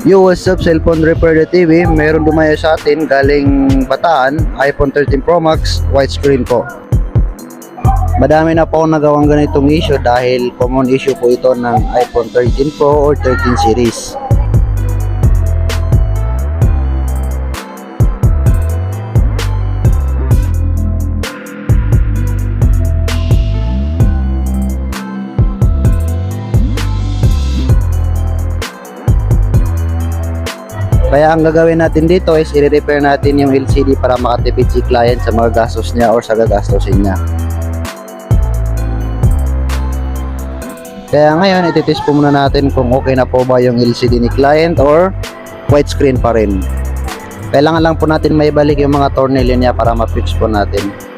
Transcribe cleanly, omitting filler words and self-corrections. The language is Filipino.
Yo, what's up, Cellphone Repair TV? Meron dumayo sa atin galing Bataan, iPhone 13 Pro Max, widescreen po. Madami na po akong nagawang ganitong issue dahil common issue po ito ng iPhone 13 Pro or 13 series. Kaya ang gagawin natin dito is i-repair natin yung LCD para makatipid si client sa mga gastos niya or sa gagastosin niya. Kaya ngayon, ititest po muna natin kung okay na po ba yung LCD ni client or widescreen pa rin. Kailangan lang po natin maibalik yung mga tornilyo niya para ma-fix po natin.